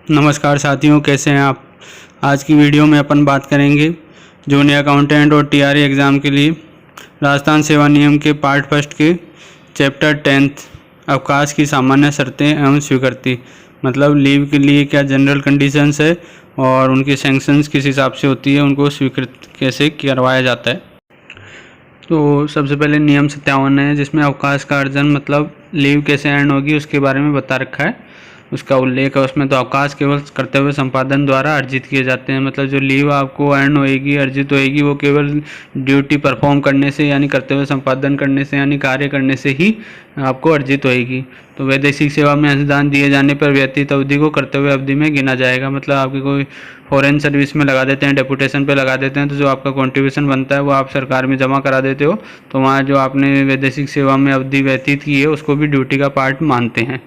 नमस्कार साथियों, कैसे हैं आप। आज की वीडियो में अपन बात करेंगे जूनियर अकाउंटेंट और टीआरई एग्ज़ाम के लिए राजस्थान सेवा नियम के पार्ट फर्स्ट के चैप्टर 10 अवकाश की सामान्य शर्तें एवं स्वीकृति, मतलब लीव के लिए क्या जनरल कंडीशंस है और उनकी सैंक्शंस किस हिसाब से होती है, उनको स्वीकृत कैसे करवाया जाता है। तो सबसे पहले नियम 57 है, जिसमें अवकाश का अर्जन मतलब लीव कैसे अर्न होगी उसके बारे में बता रखा है, उसका उल्लेख है उसमें। तो अवकाश केवल कर्तव्य संपादन द्वारा अर्जित किए जाते हैं, मतलब जो लीव आपको अर्न होएगी, अर्जित होएगी, वो केवल ड्यूटी परफॉर्म करने से यानी कर्तव्य संपादन करने से यानी कार्य करने से ही आपको अर्जित होएगी। तो वैदेशिक सेवा में अंशदान दिए जाने पर व्यतीत अवधि को कर्तव्य अवधि में गिना जाएगा। मतलब आपकी कोई फॉरेन सर्विस में लगा देते हैं, डेपुटेशन पे लगा देते हैं, तो जो आपका कॉन्ट्रीब्यूशन बनता है वो आप सरकार में जमा करा देते हो, तो वहाँ जो आपने वैदेशिक सेवा में अवधि व्यतीत की है उसको भी ड्यूटी का पार्ट मानते हैं।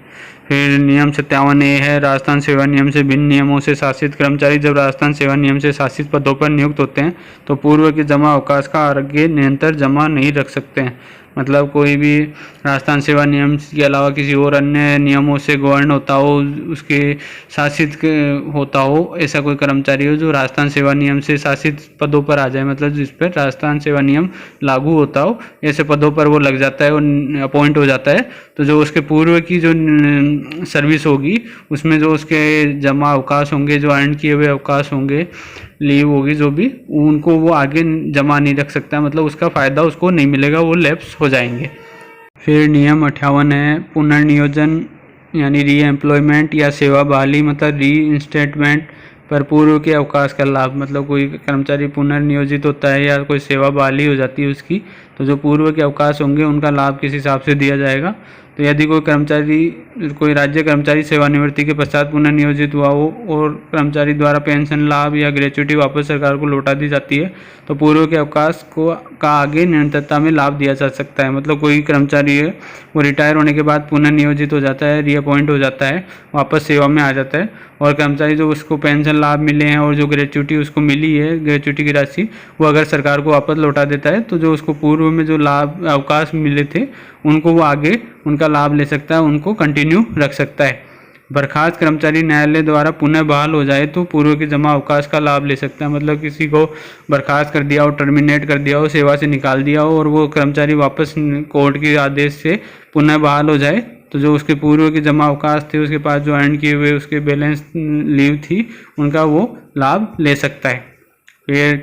फिर नियम 57A है, राजस्थान सेवा नियम से भिन्न नियमों से शासित कर्मचारी जब राजस्थान सेवा नियम से शासित पदों पर नियुक्त होते हैं तो पूर्व के जमा अवकाश का आगे निरंतर जमा नहीं रख सकते हैं। मतलब कोई भी राजस्थान सेवा नियम के अलावा किसी और अन्य नियमों से गवर्न होता हो, उसके शासित होता हो, ऐसा कोई कर्मचारी हो जो राजस्थान सेवा नियम से शासित पदों पर आ जाए, मतलब जिस पर राजस्थान सेवा नियम लागू होता हो, ऐसे पदों पर वो लग जाता है, वो अपॉइंट हो जाता है। तो जो उसके पूर्व की जो सर्विस होगी उसमें जो उसके जमा अवकाश होंगे, जो अर्न किए हुए अवकाश होंगे, लीव होगी जो भी, उनको वो आगे जमा नहीं रख सकता, मतलब उसका फ़ायदा उसको नहीं मिलेगा, वो लैप्स हो जाएंगे। फिर नियम 58 है, पुनर्नियोजन यानी री एम्प्लॉयमेंट या सेवा बहाली मतलब री इंस्टेटमेंट पर पूर्व के अवकाश का लाभ। मतलब कोई कर्मचारी पुनर्नियोजित होता है या कोई सेवा बहाली हो जाती है उसकी, तो जो पूर्व के अवकाश होंगे उनका लाभ किस हिसाब से दिया जाएगा। तो यदि कोई राज्य कर्मचारी सेवानिवृत्ति के पश्चात पुनर्नियोजित हुआ हो और कर्मचारी द्वारा पेंशन लाभ या ग्रेच्युटी वापस सरकार को लौटा दी जाती है तो पूर्व के अवकाश का आगे निरंतरता में लाभ दिया जा सकता है। मतलब कोई कर्मचारी है वो रिटायर होने के बाद पुनर्नियोजित हो जाता है, रीअपॉइंट हो जाता है, वापस सेवा में आ जाता है, और कर्मचारी जो उसको पेंशन लाभ मिले हैं और जो ग्रेच्युटी उसको मिली है, ग्रेच्युटी की राशि, वो अगर सरकार को वापस लौटा देता है तो जो उसको पूर्व में जो लाभ अवकाश मिले थे उनको वो आगे उनका लाभ ले सकता है, उनको कंटिन्यू रख सकता है। बर्खास्त कर्मचारी न्यायालय द्वारा पुनः बहाल हो जाए तो पूर्व के जमा अवकाश का लाभ ले सकता है। मतलब किसी को बर्खास्त कर दिया हो, टर्मिनेट कर दिया हो, सेवा से निकाल दिया हो और वो कर्मचारी वापस कोर्ट के आदेश से पुनः बहाल हो जाए तो जो उसके पूर्व के जमा अवकाश थे, उसके पास जो अर्न किए हुए उसके बैलेंस लीव थी, उनका वो लाभ ले सकता है। फिर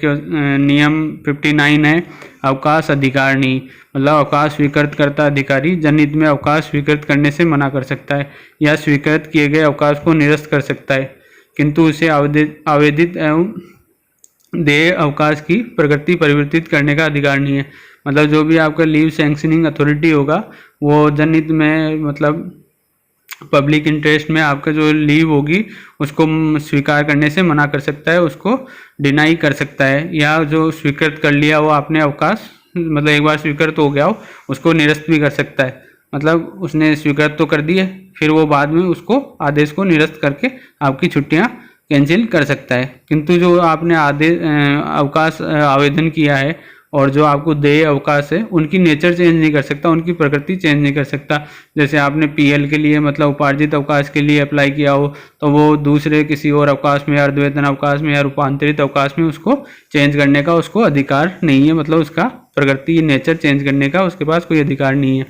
नियम 59 है, अवकाश अधिकारिणी मतलब अवकाश स्वीकृत करता अधिकारी जनहित में अवकाश स्वीकृत करने से मना कर सकता है या स्वीकृत किए गए अवकाश को निरस्त कर सकता है, किंतु उसे आवेदित एवं देय अवकाश की प्रकृति परिवर्तित करने का अधिकार नहीं है। मतलब जो भी आपका लीव सैंक्शनिंग अथॉरिटी होगा वो जनहित में मतलब पब्लिक इंटरेस्ट में आपका जो लीव होगी उसको स्वीकार करने से मना कर सकता है, उसको डिनाई कर सकता है, या जो स्वीकृत कर लिया वो आपने अवकाश मतलब एक बार स्वीकृत हो गया हो उसको निरस्त भी कर सकता है। मतलब उसने स्वीकृत तो कर दी है, फिर वो बाद में उसको आदेश को निरस्त करके आपकी छुट्टियां कैंसिल कर सकता है। किंतु जो आपने अवकाश आवेदन किया है और जो आपको देय अवकाश है उनकी नेचर चेंज नहीं कर सकता, उनकी प्रकृति चेंज नहीं कर सकता। जैसे आपने पीएल के लिए मतलब उपार्जित अवकाश के लिए अप्लाई किया हो तो वो दूसरे किसी और अवकाश में या अर्धवेतन अवकाश में या रूपांतरित अवकाश में उसको चेंज करने का उसको अधिकार नहीं है। मतलब उसका प्रकृति नेचर चेंज करने का उसके पास कोई अधिकार नहीं है।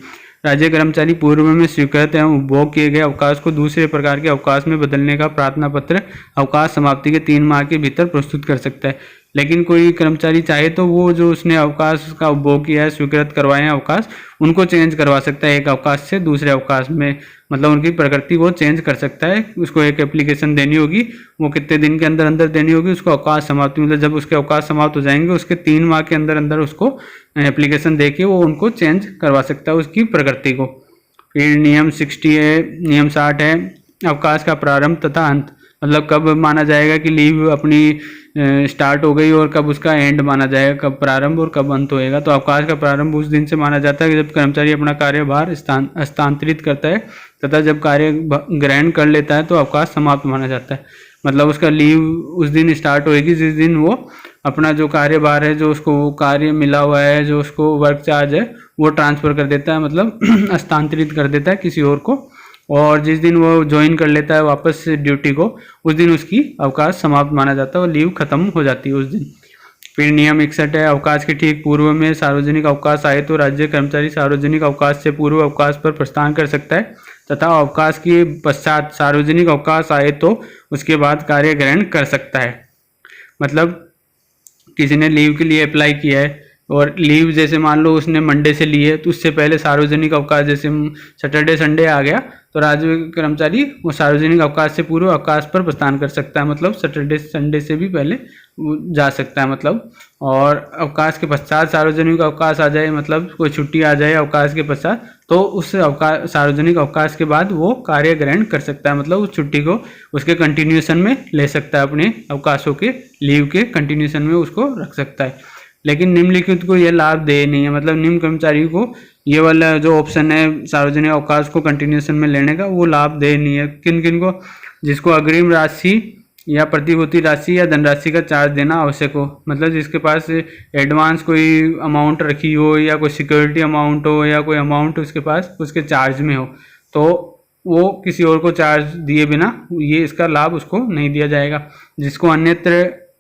राज्य कर्मचारी पूर्व में स्वीकृत एवं उपभोग किए गए अवकाश को दूसरे प्रकार के अवकाश में बदलने का प्रार्थना पत्र अवकाश समाप्ति के 3 माह के भीतर प्रस्तुत कर सकता है। लेकिन कोई कर्मचारी चाहे तो वो जो उसने अवकाश का उपभोग किया है, स्वीकृत करवाए हैं अवकाश, उनको चेंज करवा सकता है एक अवकाश से दूसरे अवकाश में। मतलब उनकी प्रकृति वो चेंज कर सकता है। उसको एक एप्लीकेशन देनी होगी, वो कितने दिन के अंदर अंदर देनी होगी, उसको अवकाश समाप्ति मतलब जब उसके अवकाश समाप्त हो जाएंगे उसके 3 माह के अंदर अंदर उसको एप्लीकेशन दे के वो उनको चेंज करवा सकता है उसकी प्रकृति को। फिर नियम 60 है, अवकाश का प्रारंभ तथा अंत। मतलब कब माना जाएगा कि लीव अपनी स्टार्ट हो गई और कब उसका एंड माना जाएगा, कब प्रारंभ और कब अंत होएगा। तो अवकाश का प्रारंभ उस दिन से माना जाता है कि जब कर्मचारी अपना कार्यभार हस्तांतरित करता है तथा जब कार्य ग्रहण कर लेता है तो अवकाश समाप्त माना जाता है। मतलब उसका लीव उस दिन स्टार्ट होएगी जिस दिन वो अपना जो कार्यभार है, जो उसको कार्य मिला हुआ है, जो उसको वर्क चार्ज है, वो ट्रांसफ़र कर देता है, मतलब हस्तांतरित कर देता है किसी और को। और जिस दिन वो ज्वाइन कर लेता है वापस ड्यूटी को, उस दिन उसकी अवकाश समाप्त माना जाता है और लीव खत्म हो जाती है उस दिन। फिर नियम 61 है, अवकाश के ठीक पूर्व में सार्वजनिक अवकाश आए तो राज्य कर्मचारी सार्वजनिक अवकाश से पूर्व अवकाश पर प्रस्थान कर सकता है तथा अवकाश के पश्चात सार्वजनिक अवकाश आए तो उसके बाद कार्य ग्रहण कर सकता है। मतलब किसी ने लीव के लिए अप्लाई किया है और लीव जैसे मान लो उसने मंडे से ली है, तो उससे पहले सार्वजनिक अवकाश जैसे सैटरडे संडे आ गया तो राज्य कर्मचारी वो सार्वजनिक अवकाश से पूर्व अवकाश पर प्रस्थान कर सकता है, मतलब सैटरडे संडे से भी पहले जा सकता है मतलब। और अवकाश के पश्चात सार्वजनिक अवकाश आ जाए, मतलब कोई छुट्टी आ जाए अवकाश के पश्चात, तो उस अवकाश सार्वजनिक अवकाश के बाद वो कार्य ग्रहण कर सकता है, मतलब उस छुट्टी को उसके कंटिन्यूएशन में ले सकता है, अपने अवकाशों के लीव के कंटिन्यूएशन में उसको रख सकता है। लेकिन निम्नलिखित को यह लाभ दे नहीं है, मतलब निम्न कर्मचारी को ये वाला जो ऑप्शन है सार्वजनिक अवकाश को कंटिन्यूएशन में लेने का, वो लाभ दे नहीं है। किन किन को? जिसको अग्रिम राशि या प्रतिभूति राशि या धनराशि का चार्ज देना आवश्यक हो, मतलब जिसके पास एडवांस कोई अमाउंट रखी हो या कोई सिक्योरिटी अमाउंट हो या कोई अमाउंट उसके पास उसके चार्ज में हो, तो वो किसी और को चार्ज दिए बिना ये इसका लाभ उसको नहीं दिया जाएगा। जिसको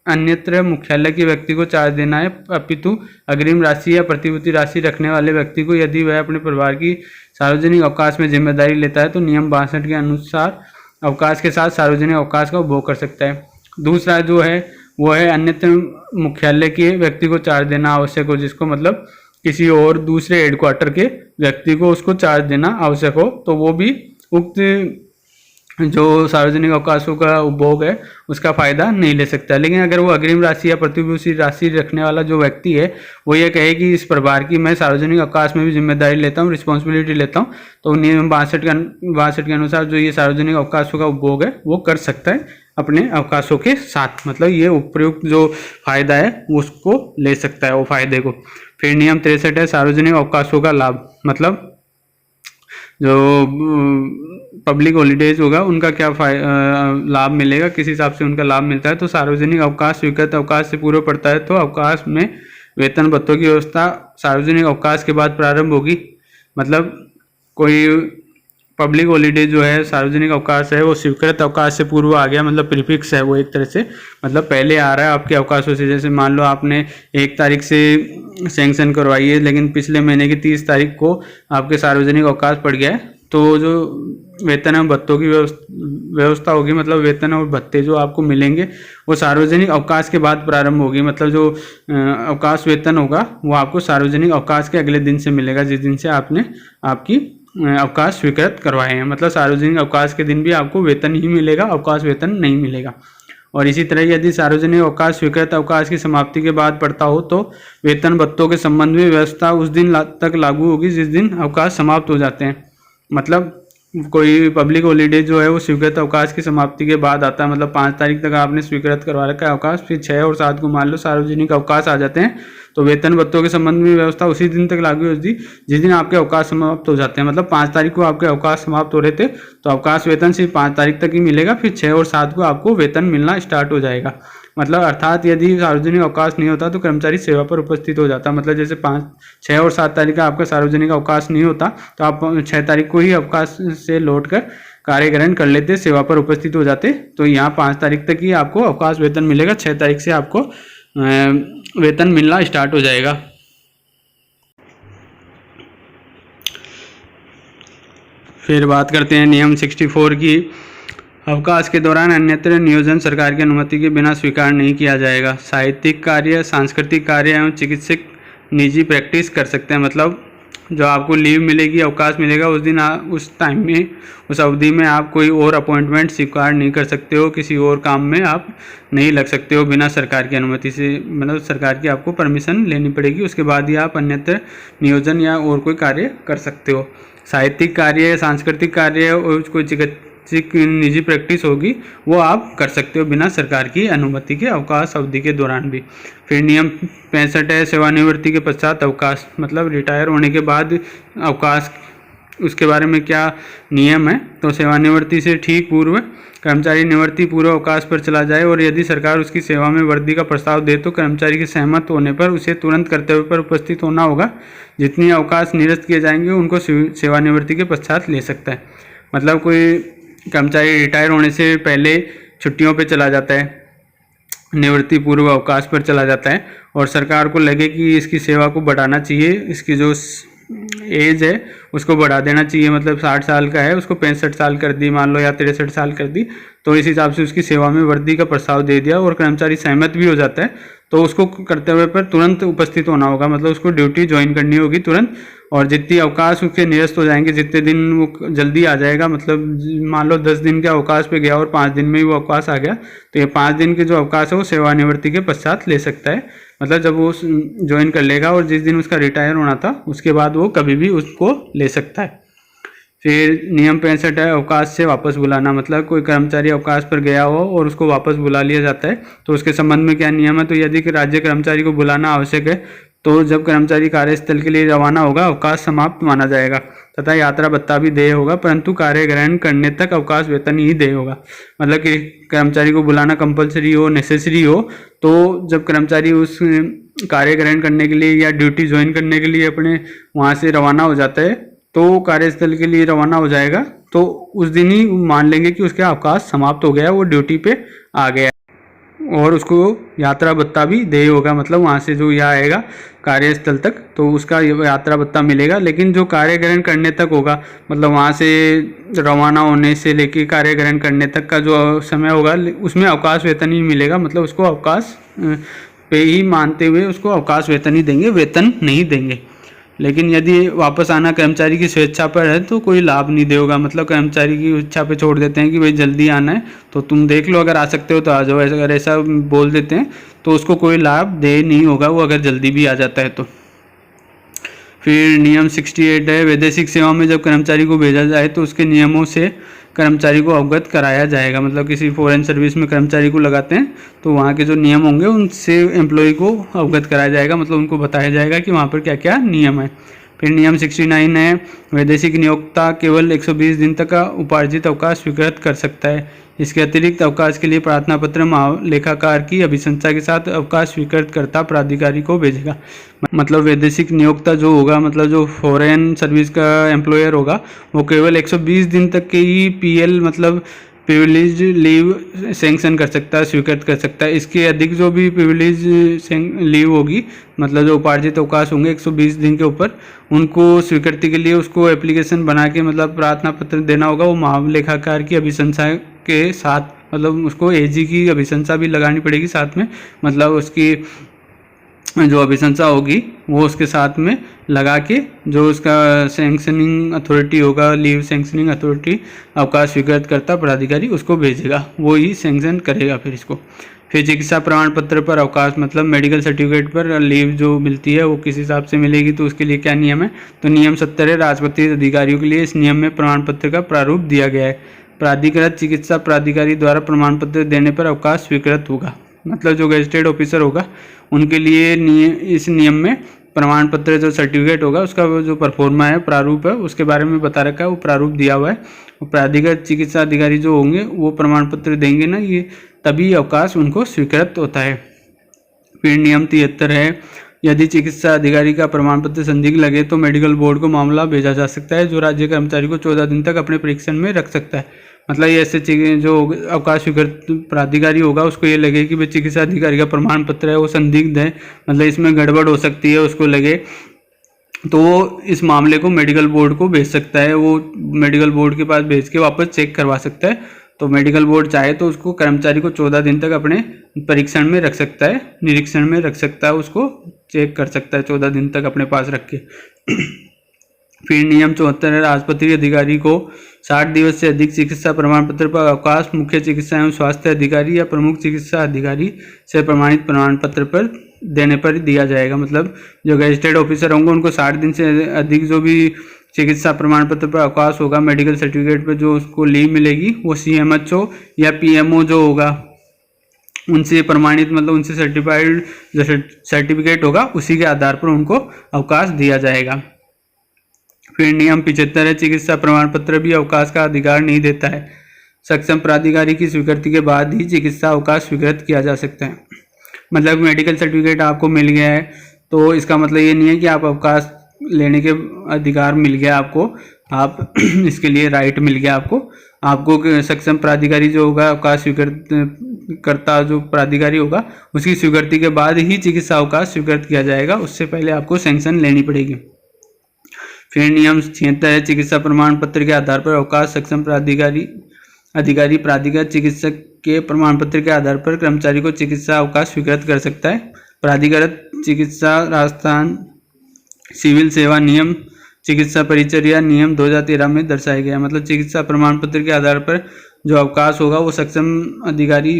अन्यत्र मुख्यालय के व्यक्ति को चार्ज देना है, अपितु अग्रिम राशि या प्रतिभूति राशि रखने वाले व्यक्ति को यदि वह अपने परिवार की सार्वजनिक अवकाश में जिम्मेदारी लेता है तो नियम 62 के अनुसार अवकाश के साथ सार्वजनिक अवकाश का उपभोग कर सकता है। दूसरा जो है वो है अन्यत्र मुख्यालय के व्यक्ति को चार्ज देना आवश्यक हो, जिसको मतलब किसी और दूसरे हेडक्वार्टर के व्यक्ति को उसको चार्ज देना आवश्यक हो, तो वो भी उक्त जो सार्वजनिक अवकाशों का उपभोग है उसका फायदा नहीं ले सकता। लेकिन अगर वो अग्रिम राशि या प्रतिभूति राशि रखने वाला जो व्यक्ति है वो ये कहे कि इस प्रकार की मैं सार्वजनिक अवकाश में भी जिम्मेदारी लेता हूँ, रिस्पॉन्सिबिलिटी लेता हूँ, तो नियम 62 के अनुसार जो ये सार्वजनिक अवकाशों का उपभोग है वो कर सकता है अपने अवकाशों के साथ, मतलब ये उपयुक्त जो फायदा है उसको ले सकता है वो फायदे को। फिर नियम 63 है, सार्वजनिक अवकाशों का लाभ, मतलब जो पब्लिक हॉलीडेज होगा उनका क्या लाभ मिलेगा, किस हिसाब से उनका लाभ मिलता है। तो सार्वजनिक अवकाश स्वीकृत अवकाश से पूर्व पड़ता है तो अवकाश में वेतन भत्तों की व्यवस्था सार्वजनिक अवकाश के बाद प्रारंभ होगी। मतलब कोई पब्लिक हॉलीडे जो है सार्वजनिक अवकाश है वो स्वीकृत अवकाश से पूर्व आ गया, मतलब प्रीफिक्स है वो एक तरह से, मतलब पहले आ रहा है आपके अवकाशों से। जैसे मान लो आपने 1 तारीख से सैंक्शन करवाई है लेकिन पिछले महीने की 30 तारीख को आपके सार्वजनिक अवकाश पड़ गया है, तो जो वेतन और भत्तों की व्यवस्था होगी, मतलब वेतन और भत्ते जो आपको मिलेंगे वो सार्वजनिक अवकाश के बाद प्रारंभ होगी। मतलब जो अवकाश वेतन होगा वो आपको सार्वजनिक अवकाश के अगले दिन से मिलेगा, जिस दिन से आपने आपकी अवकाश स्वीकृत करवाए हैं। मतलब सार्वजनिक अवकाश के दिन भी आपको वेतन ही मिलेगा, अवकाश वेतन नहीं मिलेगा। और इसी तरह यदि सार्वजनिक अवकाश स्वीकृत अवकाश की समाप्ति के बाद पड़ता हो तो वेतन भत्तों के संबंध में व्यवस्था उस दिन तक लागू होगी जिस दिन अवकाश समाप्त हो जाते हैं। मतलब कोई पब्लिक हॉलीडे जो है वो स्वीकृत अवकाश की समाप्ति के बाद आता है, मतलब 5 तारीख तक आपने स्वीकृत करवा रखा है अवकाश, फिर 6 और 7 को मान लो सार्वजनिक अवकाश आ जाते हैं, तो वेतन भत्तों के संबंध में व्यवस्था उसी दिन तक लागू होती जिस दिन आपके अवकाश समाप्त हो जाते हैं। मतलब 5 तारीख को आपके अवकाश समाप्त हो रहे थे तो अवकाश वेतन सिर्फ 5 तारीख तक ही मिलेगा, फिर 6 और 7 को आपको वेतन मिलना स्टार्ट हो जाएगा। मतलब अर्थात यदि सार्वजनिक अवकाश नहीं होता तो कर्मचारी सेवा पर उपस्थित हो जाता। मतलब जैसे 5, 6 और 7 तारीख का आपका सार्वजनिक अवकाश नहीं होता तो आप 6 तारीख को ही अवकाश से लौटकर कार्य ग्रहण कर लेते, सेवा पर उपस्थित हो जाते। तो यहाँ 5 तारीख तक ही आपको अवकाश वेतन मिलेगा, 6 तारीख से आपको वेतन मिलना स्टार्ट हो जाएगा। फिर बात करते हैं नियम 64 की। अवकाश के दौरान अन्यत्र नियोजन सरकार की अनुमति के बिना स्वीकार नहीं किया जाएगा। साहित्यिक कार्य, सांस्कृतिक कार्य एवं चिकित्सक निजी प्रैक्टिस कर सकते हैं। मतलब जो आपको लीव मिलेगी, अवकाश मिलेगा, उस दिन उस टाइम में, उस अवधि में आप कोई और अपॉइंटमेंट स्वीकार नहीं कर सकते हो, किसी और काम में आप नहीं लग सकते हो बिना सरकार की अनुमति से। मतलब सरकार की आपको परमिशन लेनी पड़ेगी, उसके बाद ही आप अन्यत्र नियोजन या और कोई कार्य कर सकते हो। साहित्यिक कार्य, सांस्कृतिक कार्य और कोई चिकित्सक निजी प्रैक्टिस होगी वो आप कर सकते हो बिना सरकार की अनुमति के अवकाश अवधि के दौरान भी। फिर नियम 65 है, सेवानिवृत्ति के पश्चात अवकाश। मतलब रिटायर होने के बाद अवकाश, उसके बारे में क्या नियम है। तो सेवानिवृत्ति से ठीक पूर्व कर्मचारी निवृत्ति पूर्व अवकाश पर चला जाए और यदि सरकार उसकी सेवा में वृद्धि का प्रस्ताव दे तो कर्मचारी के सहमत होने पर उसे तुरंत कर्तव्य पर उपस्थित होना होगा। जितनी अवकाश निरस्त किए जाएंगे उनको सेवानिवृत्ति के पश्चात ले सकता है। मतलब कोई कर्मचारी रिटायर होने से पहले छुट्टियों पे चला जाता है, निवृत्ति पूर्व अवकाश पर चला जाता है, और सरकार को लगे कि इसकी सेवा को बढ़ाना चाहिए, इसकी जो एज है उसको बढ़ा देना चाहिए, मतलब 60 साल का है उसको 65 साल कर दी मान लो, या 63 साल कर दी, तो इस हिसाब से उसकी सेवा में वृद्धि का प्रस्ताव दे दिया और कर्मचारी सहमत भी हो जाता है, तो उसको कर्तव्य पर तुरंत उपस्थित होना होगा, मतलब उसको ड्यूटी ज्वाइन करनी होगी तुरंत। और जितनी अवकाश उसके निरस्त हो जाएंगे, जितने दिन वो जल्दी आ जाएगा, मतलब मान लो 10 दिन के अवकाश पे गया और 5 दिन में ही वो अवकाश आ गया, तो ये 5 दिन के जो अवकाश है वो सेवानिवृत्ति के पश्चात ले सकता है, मतलब जब वो ज्वाइन कर लेगा और जिस दिन उसका रिटायर होना था उसके बाद वो कभी भी उसको ले सकता है। फिर नियम 65 है अवकाश से वापस बुलाना, मतलब कोई कर्मचारी अवकाश पर गया हो और उसको वापस बुला लिया जाता है, तो उसके संबंध में क्या नियम है। तो यदि राज्य कर्मचारी को बुलाना आवश्यक है तो जब कर्मचारी कार्यस्थल के लिए रवाना होगा अवकाश समाप्त माना जाएगा तथा यात्रा भत्ता भी देय होगा, परंतु कार्य ग्रहण करने तक अवकाश वेतन ही देय होगा। मतलब कि कर्मचारी को बुलाना कंपलसरी हो, नेसेसरी हो, तो जब कर्मचारी उस कार्य ग्रहण करने के लिए या ड्यूटी ज्वाइन करने के लिए अपने वहाँ से रवाना हो जाता है, तो कार्यस्थल के लिए रवाना हो जाएगा, तो उस दिन ही मान लेंगे कि उसका अवकाश समाप्त हो गया, वो ड्यूटी पे आ गया, और उसको यात्रा भत्ता भी देय होगा, मतलब वहाँ से जो यहाँ आएगा कार्यस्थल तक तो उसका यात्रा भत्ता मिलेगा। लेकिन जो कार्य ग्रहण करने तक होगा, मतलब वहाँ से रवाना होने से लेके कार्य ग्रहण करने तक का जो समय होगा उसमें अवकाश वेतन ही मिलेगा, मतलब उसको अवकाश पे ही मानते हुए उसको अवकाश वेतन ही देंगे, वेतन नहीं देंगे। लेकिन यदि वापस आना कर्मचारी की स्वेच्छा पर है तो कोई लाभ नहीं देगा, मतलब कर्मचारी की इच्छा पे छोड़ देते हैं कि भाई जल्दी आना है तो तुम देख लो, अगर आ सकते हो तो आ जाओ, अगर ऐसा बोल देते हैं तो उसको कोई लाभ दे नहीं होगा वो अगर जल्दी भी आ जाता है तो। फिर नियम 68 है वैदेशिक सेवा में जब कर्मचारी को भेजा जाए तो उसके नियमों से कर्मचारी को अवगत कराया जाएगा, मतलब किसी फॉरेन सर्विस में कर्मचारी को लगाते हैं तो वहाँ के जो नियम होंगे उनसे एम्प्लॉय को अवगत कराया जाएगा, मतलब उनको बताया जाएगा कि वहाँ पर क्या क्या नियम है। फिर नियम 69 है वैदेशिक नियोक्ता केवल 120 दिन तक का उपार्जित अवकाश स्वीकृत कर सकता है। इसके अतिरिक्त अवकाश के लिए प्रार्थना पत्र महालेखाकार की अभिशंसा के साथ अवकाश स्वीकृत करता प्राधिकारी को भेजेगा। मतलब वैदेशिक नियोक्ता जो होगा, मतलब जो फॉरेन सर्विस का एम्प्लॉयर होगा, वो केवल 120 दिन तक के ही पीएल मतलब प्रिविलेज लीव सैंक्शन कर सकता है, स्वीकृत कर सकता है। इसके अधिक जो भी प्रिविलेज लीव होगी, मतलब जो उपार्जित अवकाश होंगे 120 दिन के ऊपर, उनको स्वीकृति के लिए उसको एप्लीकेशन बना के मतलब प्रार्थना पत्र देना होगा, वो महालेखाकार की अभिशंसा के साथ, मतलब उसको एजी की अभिशंसा भी लगानी पड़ेगी साथ में, मतलब उसकी जो अभिशंसा होगी वो उसके साथ में लगा के जो उसका सैंक्शनिंग अथॉरिटी होगा, लीव सैंक्शनिंग अथॉरिटी, अवकाश स्वीकृत करता प्राधिकारी उसको भेजेगा, वो ही सैंक्शन करेगा फिर इसको। फिर चिकित्सा प्रमाण पत्र पर अवकाश, मतलब मेडिकल सर्टिफिकेट पर लीव जो मिलती है वो किस हिसाब से मिलेगी, तो उसके लिए क्या नियम है। तो नियम 70 है राजपत्रित अधिकारियों के लिए इस नियम में प्रमाण पत्र का प्रारूप दिया गया है। प्राधिकृत चिकित्सा प्राधिकारी द्वारा प्रमाण पत्र देने पर अवकाश स्वीकृत होगा, मतलब जो गेजेटेड ऑफिसर होगा उनके लिए इस नियम में प्रमाण पत्र जो सर्टिफिकेट होगा उसका जो परफॉर्मा है, प्रारूप है, उसके बारे में बता रखा है, वो प्रारूप दिया हुआ है। प्राधिकृत चिकित्सा अधिकारी जो होंगे वो प्रमाण पत्र देंगे ना, ये तभी अवकाश उनको स्वीकृत होता है। फिर नियम 73 है यदि चिकित्सा अधिकारी का प्रमाण पत्र संदिग्ध लगे तो मेडिकल बोर्ड को मामला भेजा जा सकता है, जो राज्य कर्मचारी को 14 दिन तक अपने परीक्षण में रख सकता है। मतलब ये ऐसे जो अवकाश स्वीकृत प्राधिकारी होगा उसको ये लगे कि भाई चिकित्सा अधिकारी का प्रमाण पत्र है वो संदिग्ध है, मतलब इसमें गड़बड़ हो सकती है, उसको लगे तो वो इस मामले को मेडिकल बोर्ड को भेज सकता है, वो मेडिकल बोर्ड के पास भेज के वापस चेक करवा सकता है। तो मेडिकल बोर्ड चाहे तो उसको कर्मचारी को 14 दिन तक अपने परीक्षण में रख सकता है, निरीक्षण में रख सकता है, उसको चेक कर सकता है 14 दिन तक अपने पास रख के। फिर नियम 74 है राजपत्रित अधिकारी को 60 दिवस से अधिक चिकित्सा प्रमाण पत्र पर अवकाश मुख्य चिकित्सा एवं स्वास्थ्य अधिकारी या प्रमुख चिकित्सा अधिकारी से प्रमाणित प्रमाण पत्र पर देने पर दिया जाएगा। मतलब जो गैजेटेड ऑफिसर होंगे उनको 60 दिन से अधिक जो भी चिकित्सा प्रमाण पत्र पर अवकाश होगा, मेडिकल सर्टिफिकेट पर जो उसको लीव मिलेगी वो CMHO या PMO जो होगा उनसे प्रमाणित, मतलब उनसे सर्टिफाइड जो सर्टिफिकेट होगा उसी के आधार पर उनको अवकाश दिया जाएगा। फिर नियम 75 है चिकित्सा प्रमाण पत्र भी अवकाश का अधिकार नहीं देता है, सक्षम प्राधिकारी की स्वीकृति के बाद ही चिकित्सा अवकाश स्वीकृत किया जा सकता है। मतलब मेडिकल सर्टिफिकेट आपको मिल गया है तो इसका मतलब ये नहीं है कि आप अवकाश लेने के अधिकार मिल गया आपको, आप इसके लिए राइट मिल गया आपको सक्षम प्राधिकारी जो होगा, अवकाश स्वीकृतकर्ता जो प्राधिकारी होगा, उसकी स्वीकृति के बाद ही चिकित्सा अवकाश स्वीकृत किया जाएगा, उससे पहले आपको सैंक्शन लेनी पड़ेगी। फिर नियम 76 है, चिकित्सा प्रमाण पत्र के आधार पर अवकाश सक्षम अधिकारी प्राधिकृत चिकित्सक के प्रमाण पत्र के आधार पर कर्मचारी को चिकित्सा अवकाश स्वीकृत कर सकता है। प्राधिकृत चिकित्सा राजस्थान सिविल सेवा नियम चिकित्सा परिचर्या नियम 2013 में दर्शाया गया। मतलब चिकित्सा प्रमाण पत्र के आधार पर जो अवकाश होगा वो सक्षम अधिकारी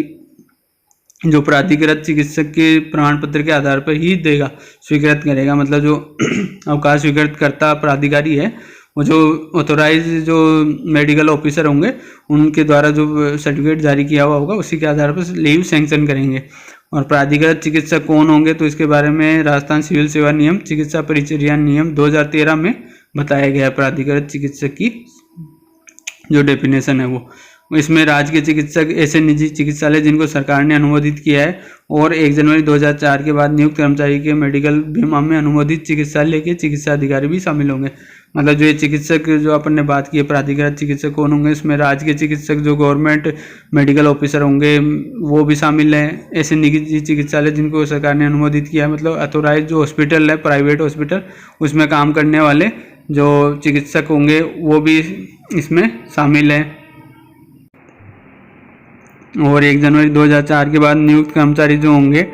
जो प्राधिकृत चिकित्सक के प्रमाण पत्र के आधार पर ही देगा, स्वीकृत करेगा। मतलब जो अवकाश स्वीकृत करता प्राधिकारी है वो जो ऑथोराइज जो मेडिकल ऑफिसर होंगे उनके द्वारा जो सर्टिफिकेट जारी किया हुआ होगा उसी के आधार पर लीव सैंक्शन करेंगे। और प्राधिकृत चिकित्सक कौन होंगे तो इसके बारे में राजस्थान सिविल सेवा नियम चिकित्सा परिचर्या नियम 2013 में बताया गया है। प्राधिकृत चिकित्सक की जो डेफिनेशन है वो इसमें राज्य के चिकित्सक ऐसे निजी चिकित्सालय जिनको सरकार ने अनुमोदित किया है और 1 जनवरी 2004 के बाद नियुक्त कर्मचारी के मेडिकल बीमा में अनुमोदित चिकित्सालय के चिकित्सा अधिकारी भी शामिल होंगे। मतलब जो ये चिकित्सक जो अपन ने बात की है प्राधिकृत चिकित्सक कौन होंगे, इसमें राज्य के चिकित्सक जो गवर्नमेंट मेडिकल ऑफिसर होंगे वो भी शामिल हैं। ऐसे निजी चिकित्सालय जिनको सरकार ने अनुमोदित किया है, मतलब अथोराइज जो हॉस्पिटल है प्राइवेट हॉस्पिटल उसमें काम करने वाले जो चिकित्सक होंगे वो भी इसमें शामिल हैं। और 1 जनवरी 2004 के बाद नियुक्त कर्मचारी जो होंगे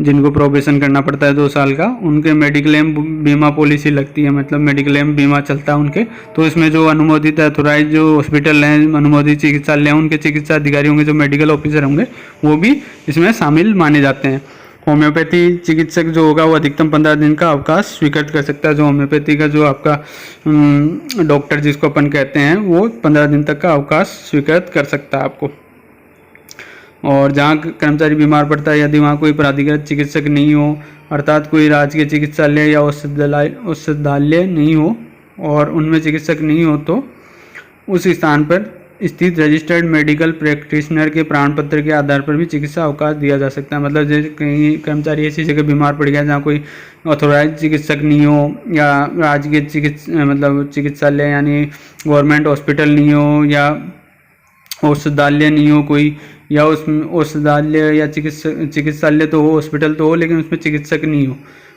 जिनको प्रोबेशन करना पड़ता है 2 साल का, उनके मेडिक्लेम बीमा पॉलिसी लगती है। मतलब मेडिक्लेम बीमा चलता है उनके, तो इसमें जो अनुमोदित अथोराइज जो हॉस्पिटल हैं, अनुमोदित चिकित्सालय हैं, उनके चिकित्सा अधिकारी होंगे जो मेडिकल ऑफिसर होंगे वो भी इसमें शामिल माने जाते हैं। होम्योपैथी चिकित्सक जो होगा वो अधिकतम 15 दिन का अवकाश स्वीकृत कर सकता है। जो होम्योपैथी का जो आपका डॉक्टर जिसको अपन कहते हैं वो 15 दिन तक का अवकाश स्वीकृत कर सकता है आपको। और जहाँ कर्मचारी बीमार पड़ता है यदि वहाँ कोई प्राधिकृत चिकित्सक नहीं हो, अर्थात कोई राजकीय चिकित्सालय या औषधालय नहीं हो और उनमें चिकित्सक नहीं हो, तो उस स्थान पर स्थित रजिस्टर्ड मेडिकल प्रैक्टिशनर के प्रमाण पत्र के आधार पर भी चिकित्सा अवकाश दिया जा सकता है। मतलब जैसे कहीं कर्मचारी ऐसी जगह बीमार पड़ गया जहाँ कोई ऑथोराइज चिकित्सक नहीं हो या राजकीय चिकित्सालय यानी गवर्नमेंट हॉस्पिटल नहीं हो या औषधालय नहीं हो कोई, या उसमें औषधालय या चिकित्सालय तो हो, हॉस्पिटल तो हो, लेकिन उसमें चिकित्सक नहीं हो,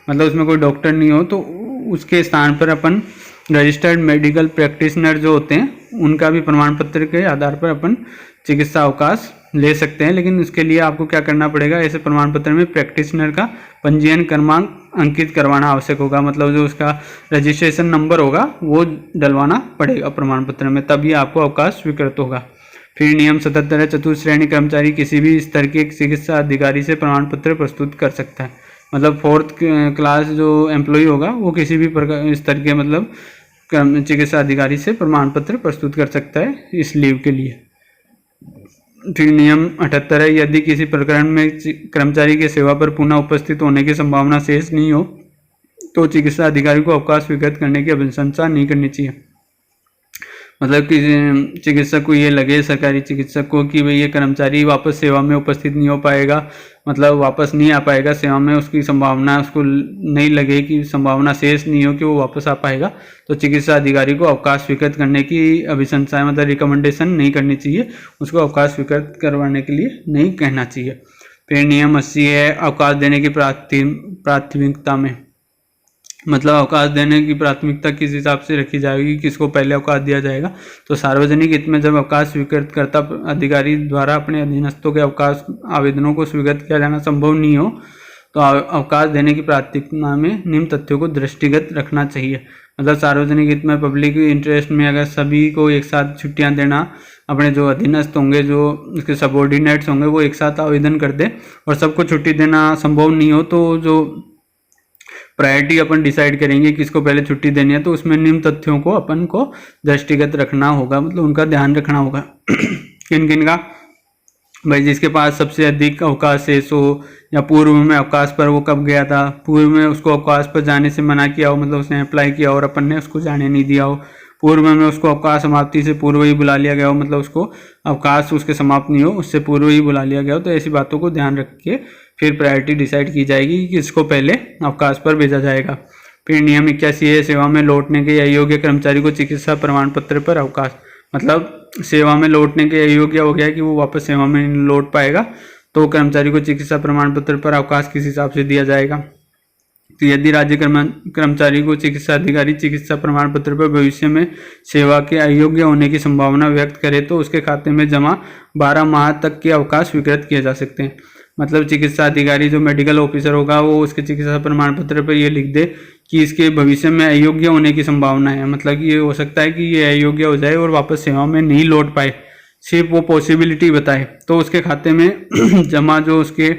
मतलब उसमें कोई डॉक्टर नहीं हो, तो उसके स्थान पर अपन रजिस्टर्ड मेडिकल प्रैक्टिशनर जो होते हैं उनका भी प्रमाण पत्र के आधार पर अपन चिकित्सा अवकाश ले सकते हैं। लेकिन उसके लिए आपको क्या करना पड़ेगा, ऐसे प्रमाण पत्र में प्रैक्टिशनर का पंजीयन क्रमांक अंकित करवाना आवश्यक होगा। मतलब जो उसका रजिस्ट्रेशन नंबर होगा वो डलवाना पड़ेगा प्रमाण पत्र में, तभी आपको अवकाश स्वीकृत होगा। फिर नियम 77 है, चतुर्थ श्रेणी कर्मचारी किसी भी स्तर के चिकित्सा अधिकारी से प्रमाण पत्र प्रस्तुत कर सकता है। मतलब 4th क्लास जो एम्प्लॉय होगा वो किसी भी प्रकार स्तर के मतलब चिकित्सा अधिकारी से प्रमाण पत्र प्रस्तुत कर सकता है इस लीव के लिए। फिर नियम 78 है, यदि किसी प्रकरण में कर्मचारी के सेवा पर पुनः उपस्थित होने की संभावना शेष नहीं हो तो चिकित्सा अधिकारी को अवकाश स्वीकृत करने की अभिशंसा नहीं करनी चाहिए। मतलब कि चिकित्सक को ये लगे, सरकारी चिकित्सक को, कि भाई ये कर्मचारी वापस सेवा में उपस्थित नहीं हो पाएगा, मतलब वापस नहीं आ पाएगा सेवा में, उसकी संभावना उसको नहीं लगे कि संभावना शेष नहीं हो कि वो वापस आ पाएगा, तो चिकित्सा अधिकारी को अवकाश स्वीकृत करने की अभिशंसा मतलब रिकमेंडेशन नहीं करनी चाहिए, उसको अवकाश स्वीकृत करवाने के लिए नहीं कहना चाहिए। फिर नियम 80 है, अवकाश देने की प्राथमिकता में, मतलब अवकाश देने की प्राथमिकता किस हिसाब से रखी जाएगी, किसको पहले अवकाश दिया जाएगा। तो सार्वजनिक हित में जब अवकाश स्वीकृतकर्ता अधिकारी द्वारा अपने अधीनस्थों के अवकाश आवेदनों को स्वीकृत किया जाना संभव नहीं हो तो अवकाश देने की प्राथमिकता में निम्न तथ्यों को दृष्टिगत रखना चाहिए। मतलब सार्वजनिक हित में पब्लिक इंटरेस्ट में अगर सभी को एक साथ छुट्टियां देना, अपने जो अधीनस्थ होंगे जो उसके सबऑर्डिनेट्स होंगे वो एक साथ आवेदन कर दे और सबको छुट्टी देना संभव नहीं हो, तो जो प्रायोरिटी अपन डिसाइड करेंगे किसको पहले छुट्टी देनी है, तो उसमें निम्न तथ्यों को अपन को दृष्टिगत रखना होगा, मतलब उनका ध्यान रखना होगा। किन किन का, भाई जिसके पास सबसे अधिक अवकाश शेष हो या पूर्व में अवकाश पर वो कब गया था, पूर्व में उसको अवकाश पर जाने से मना किया हो, मतलब उसने अप्लाई किया और अपन ने उसको जाने नहीं दिया हो, पूर्व में उसको अवकाश समाप्ति से पूर्व ही बुला लिया गया हो, मतलब उसको अवकाश उसके समाप्त नहीं हो उससे पूर्व ही बुला लिया गया हो, तो ऐसी बातों को ध्यान रख के फिर प्रायोरिटी डिसाइड की जाएगी कि किसको पहले अवकाश पर भेजा जाएगा। फिर नियम 81 है, सेवा में लौटने के अयोग्य कर्मचारी को चिकित्सा प्रमाण पत्र पर अवकाश। मतलब सेवा में लौटने के अयोग्य हो गया कि वो वापस सेवा में नहीं लौट पाएगा, तो कर्मचारी को चिकित्सा प्रमाण पत्र पर अवकाश किस हिसाब से दिया जाएगा। तो यदि राज्य कर्मचारी को चिकित्सा अधिकारी चिकित्सा प्रमाण पत्र पर भविष्य में सेवा के अयोग्य होने की संभावना व्यक्त करे तो उसके खाते में जमा 12 माह तक के अवकाश स्वीकृत किए जा सकते हैं। मतलब चिकित्सा अधिकारी जो मेडिकल ऑफिसर होगा वो उसके चिकित्सा प्रमाण पत्र पर ये लिख दे कि इसके भविष्य में अयोग्य होने की संभावना है, मतलब कि ये हो सकता है कि ये अयोग्य हो जाए और वापस सेवा में नहीं लौट पाए, सिर्फ वो पॉसिबिलिटी बताए, तो उसके खाते में जमा जो उसके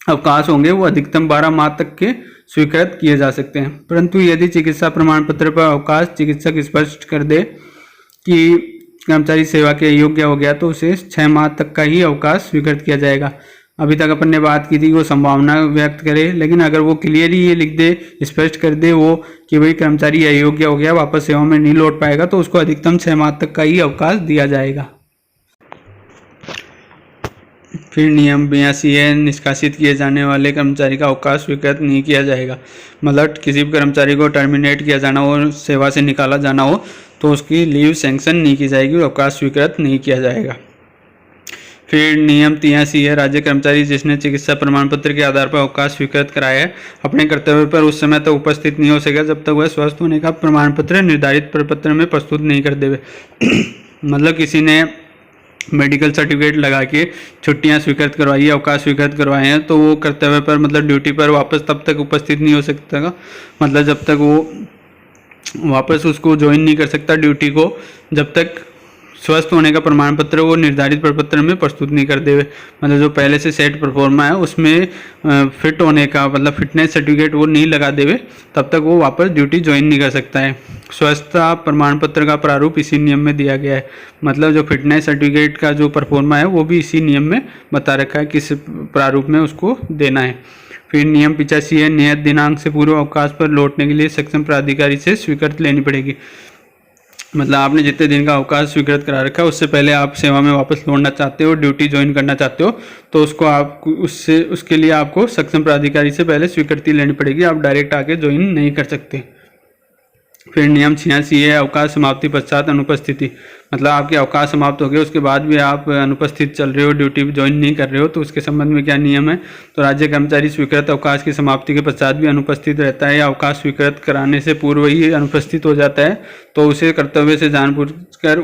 अवकाश होंगे वो अधिकतम 12 माह तक के स्वीकृत किए जा सकते हैं। परंतु यदि चिकित्सा प्रमाण पत्र पर अवकाश चिकित्सक स्पष्ट कर दे कि कर्मचारी सेवा के अयोग्य हो गया तो उसे 6 माह तक का ही अवकाश स्वीकृत किया जाएगा। अभी तक अपन ने बात की थी वो संभावना व्यक्त करे, लेकिन अगर वो क्लियरली ये लिख दे, स्पष्ट कर दे वो कि भाई कर्मचारी अयोग्य हो गया, वापस सेवा में नहीं लौट पाएगा, तो उसको अधिकतम 6 माह तक का ही अवकाश दिया जाएगा। फिर नियम 82 है, निष्कासित किए जाने वाले कर्मचारी का अवकाश स्वीकृत नहीं किया जाएगा। मतलब किसी भी कर्मचारी को टर्मिनेट किया जाना हो, सेवा से निकाला जाना हो, तो उसकी लीव सैंक्शन नहीं की जाएगी, अवकाश स्वीकृत नहीं किया जाएगा। फिर नियम 83 है, राज्य कर्मचारी जिसने चिकित्सा प्रमाण पत्र के आधार पर अवकाश स्वीकृत कराया है अपने कर्तव्य पर उस समय तक उपस्थित नहीं हो सकेगा जब तक वह स्वस्थ होने का प्रमाण पत्र निर्धारित प्रपत्र में प्रस्तुत नहीं कर देवे। मतलब किसी ने मेडिकल सर्टिफिकेट लगा के छुट्टियां स्वीकृत करवाई है, अवकाश स्वीकृत करवाए हैं, तो वो कर्तव्य पर मतलब ड्यूटी पर वापस तब तक उपस्थित नहीं हो सकता, मतलब जब तक वो वापस उसको ज्वाइन नहीं कर सकता ड्यूटी को, जब तक स्वस्थ होने का प्रमाण पत्र वो निर्धारित प्रपत्र में प्रस्तुत नहीं कर देवे। मतलब जो पहले से सेट परफॉर्मा है उसमें फिट होने का मतलब फिटनेस सर्टिफिकेट वो नहीं लगा देवे, तब तक वो वापस ड्यूटी ज्वाइन नहीं कर सकता है। स्वस्थता प्रमाण पत्र का प्रारूप इसी नियम में दिया गया है। मतलब जो फिटनेस सर्टिफिकेट का जो परफॉर्मा है वो भी इसी नियम में बता रखा है किस प्रारूप में उसको देना है। फिर नियम 85 है, नियत दिनांक से पूर्व अवकाश पर लौटने के लिए सक्षम प्राधिकारी से स्वीकृति लेनी पड़ेगी। मतलब आपने जितने दिन का अवकाश स्वीकृत करा रखा है उससे पहले आप सेवा में वापस लौटना चाहते हो, ड्यूटी ज्वाइन करना चाहते हो, तो उसके लिए आपको सक्षम प्राधिकारी से पहले स्वीकृति लेनी पड़ेगी, आप डायरेक्ट आके ज्वाइन नहीं कर सकते। फिर नियम 86 है, अवकाश समाप्ति पश्चात अनुपस्थिति। मतलब आपके अवकाश समाप्त हो गए उसके बाद भी आप अनुपस्थित चल रहे हो, ड्यूटी ज्वाइन नहीं कर रहे हो, तो उसके संबंध में क्या नियम है। तो राज्य कर्मचारी स्वीकृत अवकाश की समाप्ति के पश्चात भी अनुपस्थित रहता है या अवकाश स्वीकृत कराने से पूर्व ही अनुपस्थित हो जाता है तो उसे कर्तव्य से जानबूझकर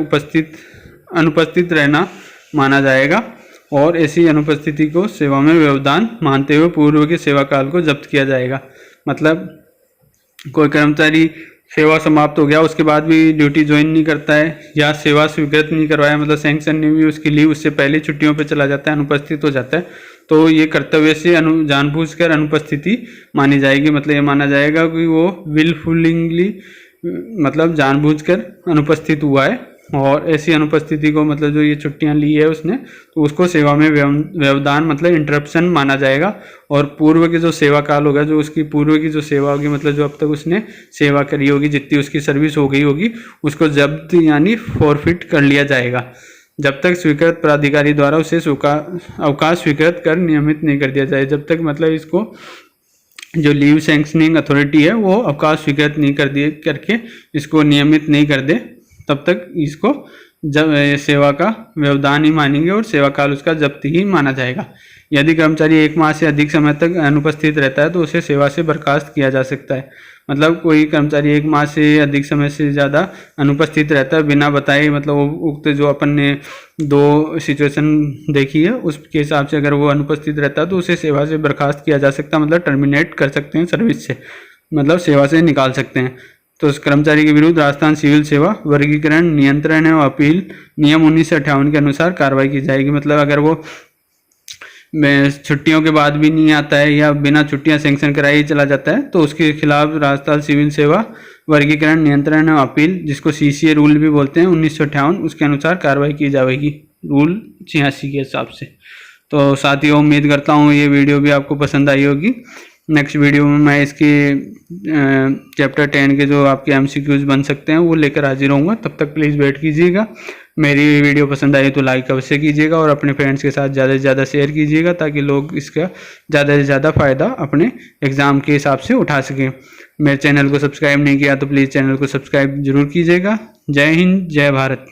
अनुपस्थित रहना माना जाएगा और ऐसी अनुपस्थिति को सेवा में व्यवधान मानते हुए पूर्व के सेवा काल को जब्त किया जाएगा। मतलब कोई कर्मचारी सेवा समाप्त हो गया उसके बाद भी ड्यूटी ज्वाइन नहीं करता है या सेवा स्वीकृत नहीं करवाया, मतलब सैंक्शन नहीं हुई उसकी लीव, उससे पहले छुट्टियों पे चला जाता है, अनुपस्थित हो जाता है, तो ये कर्तव्य से जानबूझकर अनुपस्थिति मानी जाएगी। मतलब ये माना जाएगा कि वो विलफुलिंगली मतलब जानबूझकर अनुपस्थित हुआ है और ऐसी अनुपस्थिति को मतलब जो ये छुट्टियां ली है उसने तो उसको सेवा में व्यवधान मतलब इंटरप्शन माना जाएगा और पूर्व के जो सेवा काल होगा, जो उसकी पूर्व की जो सेवा होगी, मतलब जो अब तक उसने सेवा करी होगी, जितनी उसकी सर्विस हो गई होगी, उसको जब्त यानी फॉरफिट कर लिया जाएगा जब तक स्वीकृत प्राधिकारी द्वारा उसे अवकाश स्वीकृत कर नियमित नहीं कर दिया जाए। जब तक मतलब इसको जो लीव सैंक्शनिंग अथॉरिटी है वो अवकाश स्वीकृत नहीं कर दिए करके इसको नियमित नहीं कर दे तब तक इसको जब सेवा का व्यवधान ही मानेंगे और सेवा काल उसका जब्त ही माना जाएगा। यदि कर्मचारी 1 माह से अधिक समय तक अनुपस्थित रहता है तो उसे सेवा से बर्खास्त किया जा सकता है। मतलब कोई कर्मचारी 1 माह से अधिक समय से ज़्यादा अनुपस्थित रहता है बिना बताए, मतलब उक्त जो अपन ने 2 सिचुएशन देखी है उसके हिसाब से अगर वो अनुपस्थित रहता है तो उसे सेवा से बर्खास्त किया जा सकता है, मतलब टर्मिनेट कर सकते हैं सर्विस से, मतलब सेवा से निकाल सकते हैं। तो उस कर्मचारी के विरुद्ध राजस्थान सिविल सेवा वर्गीकरण नियंत्रण एवं अपील नियम 1958 के अनुसार कार्रवाई की जाएगी। मतलब अगर वो छुट्टियों के बाद भी नहीं आता है या बिना छुट्टियां सैंक्शन कराए ही चला जाता है तो उसके खिलाफ राजस्थान सिविल सेवा वर्गीकरण नियंत्रण एवं अपील, जिसको CCA रूल भी बोलते हैं 1958, उसके अनुसार कार्रवाई की जाएगी रूल 86 के हिसाब से। तो साथियों उम्मीद करता हूँ ये वीडियो भी आपको पसंद आई होगी। नेक्स्ट वीडियो में मैं इसकी चैप्टर 10 के जो आपके MCQs बन सकते हैं वो लेकर हाजिर होऊंगा। तब तक प्लीज़ वेट कीजिएगा। मेरी वीडियो पसंद आई तो लाइक अवश्य कीजिएगा और अपने फ्रेंड्स के साथ ज़्यादा से ज़्यादा शेयर कीजिएगा ताकि लोग इसका ज़्यादा से ज़्यादा फ़ायदा अपने एग्ज़ाम के हिसाब से उठा सकें। मेरे चैनल को सब्सक्राइब नहीं किया तो प्लीज़ चैनल को सब्सक्राइब जरूर कीजिएगा। जय हिंद, जय भारत।